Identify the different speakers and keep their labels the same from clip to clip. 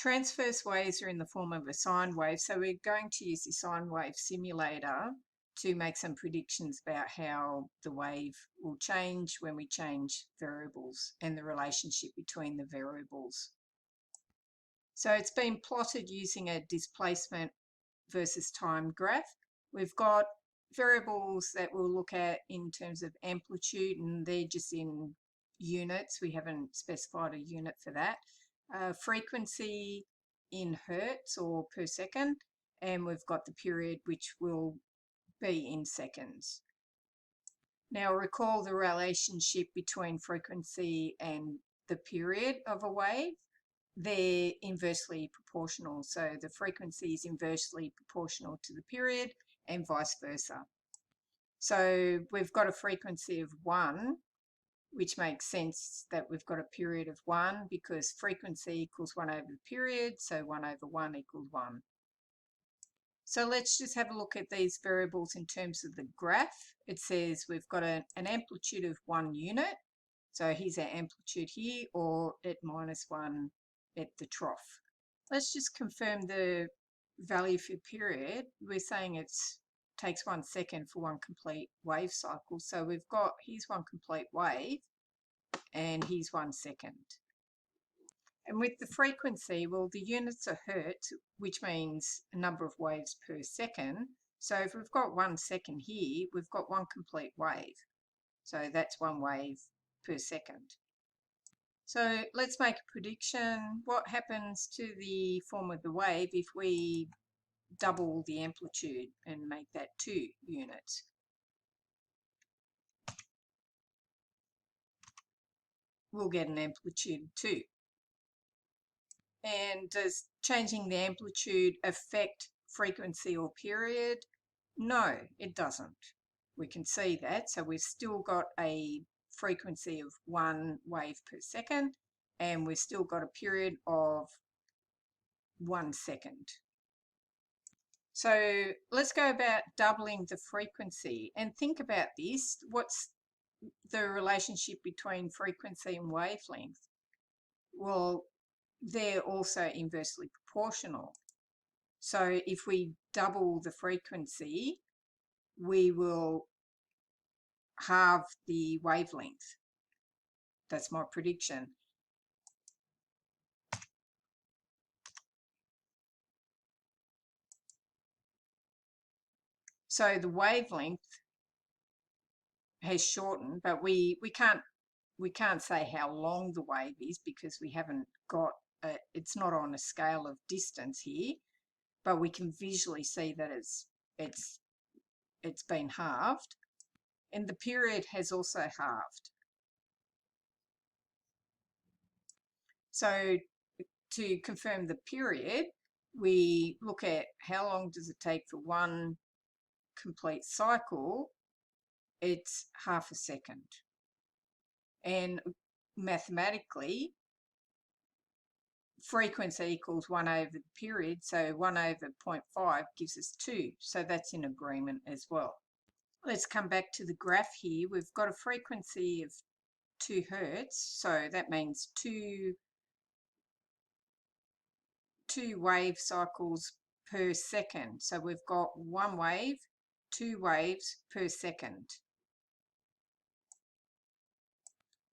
Speaker 1: Transverse waves are in the form of a sine wave, so we're going to use the sine wave simulator to make some predictions about how the wave will change when we change variables and the relationship between the variables. So it's been plotted using a displacement versus time graph. We've got variables that we'll look at in terms of amplitude, and they're just in units. We haven't specified a unit for that. Frequency in hertz or per second, and we've got the period, which will be in seconds. Now recall the relationship between frequency and the period of a wave. They're inversely proportional, so the frequency is inversely proportional to the period and vice versa. So we've got a frequency of 1, which makes sense that we've got a period of 1 because frequency equals 1 over the period, so 1 over 1 equals 1. So let's just have a look at these variables in terms of the graph. It says we've got an amplitude of 1 unit. So here's our amplitude here, or at -1 at the trough. Let's just confirm the value for period. We're saying it takes 1 second for one complete wave cycle. So we've got, here's one complete wave, and here's 1 second. And with the frequency, well, the units are hertz, which means a number of waves per second. So if we've got 1 second here, we've got one complete wave. So that's 1 wave per second. So let's make a prediction. What happens to the form of the wave if we double the amplitude and make that 2 units? We'll get an amplitude 2. And does changing the amplitude affect frequency or period? No, it doesn't. We can see that. So we've still got a frequency of 1 wave per second, and we've still got a period of 1 second. So let's go about doubling the frequency and think about this. What's the relationship between frequency and wavelength? Well, they're also inversely proportional. So if we double the frequency, we will halve the wavelength. That's my prediction. So the wavelength has shortened, but we can't say how long the wave is because we haven't got it's not on a scale of distance here, but we can visually see that it's been halved, and the period has also halved. So to confirm the period, we look at how long does it take for one complete cycle. It's half a second. And mathematically, frequency equals 1 over the period, so 1 over 0.5 gives us 2. So that's in agreement as well. Let's come back to the graph here. We've got a frequency of 2 hertz, so that means two wave cycles per second. So we've got 1 wave, 2 waves per second.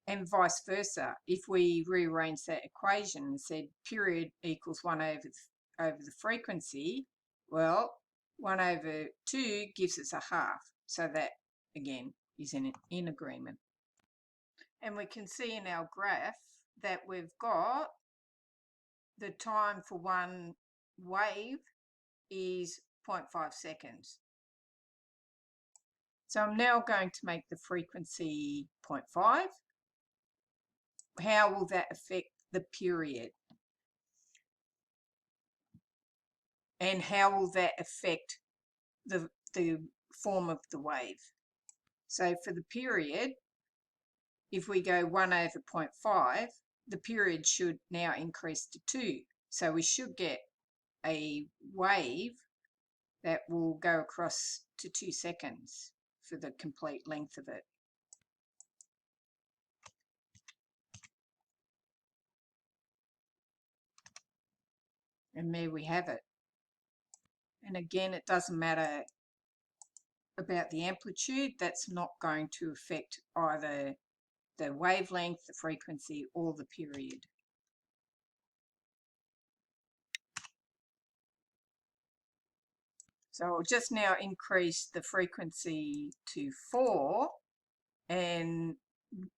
Speaker 1: And vice versa. If we rearrange that equation and said period equals 1 over the frequency, well, 1 over 2 gives us a half. So that, again, is in agreement. And we can see in our graph that we've got the time for one wave is 0.5 seconds. So I'm now going to make the frequency 0.5. How will that affect the period? And how will that affect the form of the wave? So for the period, if we go 1 over 0.5, the period should now increase to 2. So we should get a wave that will go across to 2 seconds for the complete length of it. And there we have it. And again, it doesn't matter about the amplitude. That's not going to affect either the wavelength, the frequency, or the period. So I'll just now increase the frequency to 4, and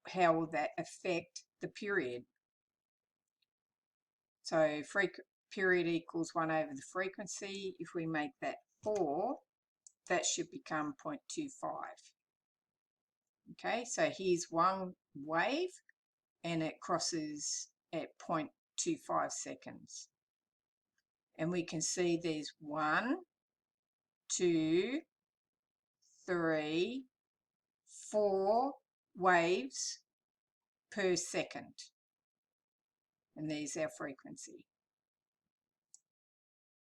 Speaker 1: how will that affect the period? So period equals 1 over the frequency. If we make that 4, that should become 0.25. Okay, so here's one wave and it crosses at 0.25 seconds. And we can see there's 1, 2, 3, 4 waves per second. And there's our frequency.